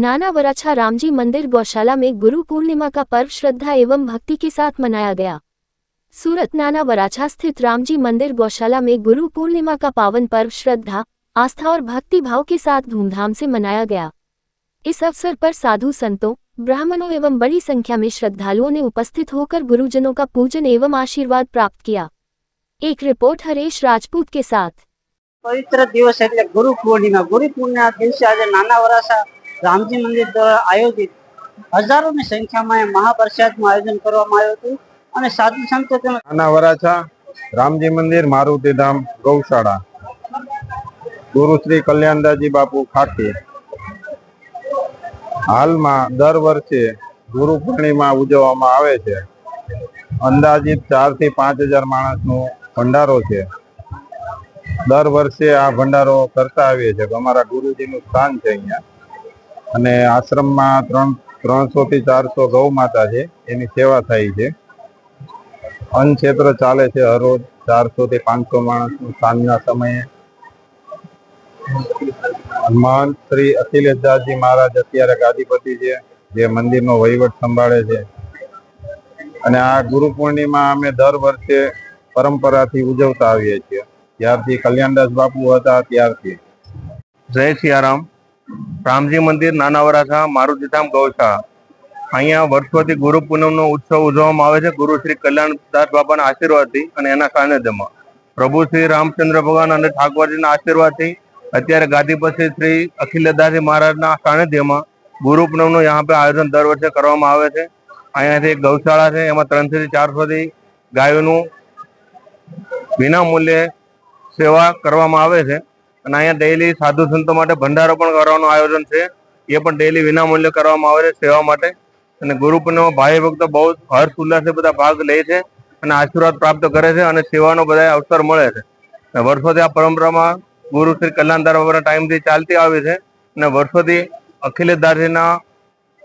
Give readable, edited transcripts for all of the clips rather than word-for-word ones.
नाना वराछा रामजी मंदिर गौशाला में गुरु पूर्णिमा का पर्व श्रद्धा एवं भक्ति के साथ मनाया गया। सूरत नाना वराछा स्थित रामजी मंदिर गौशाला में गुरु पूर्णिमा का पावन पर्व श्रद्धा, आस्था और भक्ति भाव के साथ धूमधाम से मनाया गया। इस अवसर पर साधु संतों, ब्राह्मणों एवं बड़ी संख्या में श्रद्धालुओं ने उपस्थित होकर गुरुजनों का पूजन एवं आशीर्वाद प्राप्त किया। एक रिपोर्ट हरेश राजपूत के साथ। पवित्र दिवस એટલે ગુરુ પૂર્ણિમા દિવસે આજે નાના વરાછા રામજી મંદિર દ્વારા આયોજિત હજારોની સંખ્યામાં મહાપ્રસાદનું આયોજન કરવામાં આવ્યું હતું અને સાધુ સંતો તેમજ નાના વરાછા રામજી મંદિર મારુતિધામ ગૌશાળા ગુરુ શ્રી કલ્યાણદાસજી બાપુ ખાખી હાલમાં દર વર્ષે ગુરુ પૂર્ણિમા ઉજવવામાં આવે છે। અંદાજિત 4 થી 5,000 માણસનો ભંડારો છે। દર વર્ષે આ ભંડારો કરતા આવીએ છીએ। અમારા ગુરુજીનું સ્થાન છે અહીંયા અને આશ્રમમાં 300 થી 400 ગૌ માતા છે, એની સેવા થાય છે। અન્ન ક્ષેત્ર ચાલે છે હરરોજ 400 થી 500 માણસનું સાંજના સમયે। મહંત શ્રી અખિલેશદાસજી મહારાજ અત્યારે ગાદીપતિ છે, જે મંદિરનો વહીવટ સંભાળે છે અને આ ગુરુ પૂર્ણિમા અમે દર વર્ષે પરંપરાથી ઉજવતા આવીએ છીએ। ત્યારથી કલ્યાણદાસ બાપુ હતા ત્યારથી। જય સિયારામ। રામજી મંદિર નાના વરાછા મારુતિધામ ગૌશાળા અહીંયા વર્ષોથી ગુરુ પૂનમનો ઉત્સવ ઉજવવામાં આવે છે। ગુરુ શ્રી કલ્યાણદાસ બાપાના આશીર્વાદથી અને એના સાનિધ્યમાં પ્રભુ શ્રી રામચંદ્ર ભગવાન અને ઠાકોરજીના આશીર્વાદથી અત્યારે ગાદીપતિ શ્રી અખિલેશદાસજી મહારાજના સાનિધ્યમાં ગુરુ પૂનમનું यहाँ पे આયોજન દર વર્ષે કરવામાં આવે છે। અહીંયાથી ગૌશાળા છે, એમાં 300 થી 400 ગાયોનું વિના મૂલ્યે સેવા કરવામાં આવે છે અને અહીંયા ડેઈલી સાધુ સંતો માટે ભંડારો પણ કરવાનું આયોજન છે, એ પણ ડેઈલી વિના મૂલ્યે કરવામાં આવે છે સેવા માટે। અને ગુરુ પૂર્ણિમા ભાઈ ભક્તો બહુ હર્ષ ઉલ્લાસે બધા ભાગ લે છે અને આશીર્વાદ પ્રાપ્ત કરે છે અને સેવાનો બધા અવસર મળે છે। વર્ષોથી આ પરંપરામાં ગુરુ શ્રી કલ્યાણદાસ બાબાના ટાઈમથી ચાલતી આવી છે અને વર્ષોથી અખિલેશદાસજીના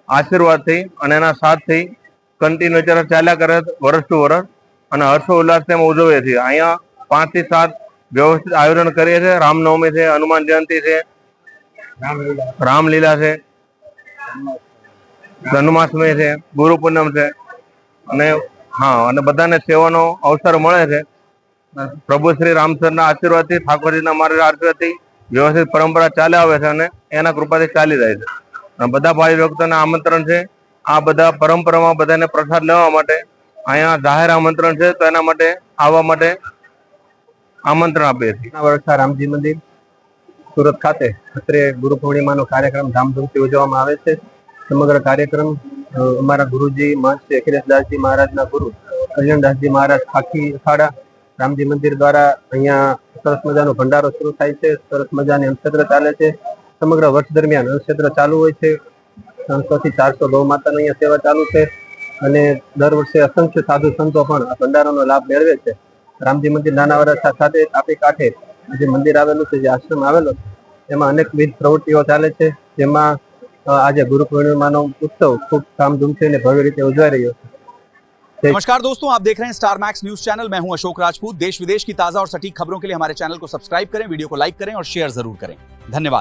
આશીર્વાદથી અને એના સાથથી કન્ટિન્યુ ચાલ્યા કરે વર્ષ ટુ વર્ષ અને હર્ષો ઉલ્લાસ તેમાં ઉજવીએ છીએ। અહીંયા 5 થી 7 વ્યવસ્થિત આયોજન કરીએ છીએ। રામનવમી છે, હનુમાન જયંતિ છે, રામલીલા છે, જન્માષ્ટમી છે, ગુરુ પૂનમ છે અને અને બધાને સેવાનો અવસર મળે છે। પ્રભુ શ્રી રામચંદ્રના આશીર્વાદથી, ઠાકોરજીના મારા આશીર્વાદથી વ્યવસ્થિત પરંપરા ચાલે આવે છે અને એના કૃપાથી ચાલી જાય છે અને બધા ભાઈ ભક્તોને આમંત્રણ છે આ બધા પરંપરામાં બધાને પ્રસાદ લેવા માટે। અહીંયા જાહેર આમંત્રણ છે, તો એના માટે આવવા માટે આમંત્રણ આપીએ છીએ। નાના વરાછા રામજી મંદિર સુરત ખાતે અત્રે ગુરુ પૂર્ણિમાનો કાર્યક્રમ ધામધૂમથી ઉજવવામાં આવે છે। સમગ્ર કાર્યક્રમ અમારા ગુરુજી મહંત શ્રી અખિલેશદાસજી મહારાજના ગુરુ કલ્યાણદાસજી મહારાજ ખાખી અખાડા રામજી મંદિર દ્વારા અહીંયા સરસ મજાનો ભંડારો શરૂ થાય છે। સરસ મજાની અન્નક્ષેત્ર ચાલે છે। સમગ્ર વર્ષ દરમિયાન અન્નક્ષેત્ર ચાલુ હોય છે। 300 થી 400 ગૌ માતાની અહીંયા સેવા ચાલુ છે અને દર વર્ષે અસંખ્ય સાધુ સંતો પણ આ ભંડારાનો લાભ મેળવે છે। રામજી મંદિર નાના વરાછા સાથે તાપી કાંઠે જે મંદિર આવેલું છે, જે આશ્રમ આવેલો છે, એમાં અનેકવિધ પ્રવૃત્તિઓ ચાલે છે, જેમાં આજે गुरु पूर्णिमाનો उत्सव खूब धामधूमથી અને भव्य રીતે ઉજવાઈ રહ્યો છે। नमस्कार दोस्तों, आप देख रहे हैं स्टार मैक्स न्यूज चैनल। मैं हूं अशोक राजपूत। देश विदेश की ताजा और सटीक खबरों के लिए हमारे चैनल को सब्सक्राइब करें, वीडियो को लाइक करें और शेयर जरूर करें। धन्यवाद।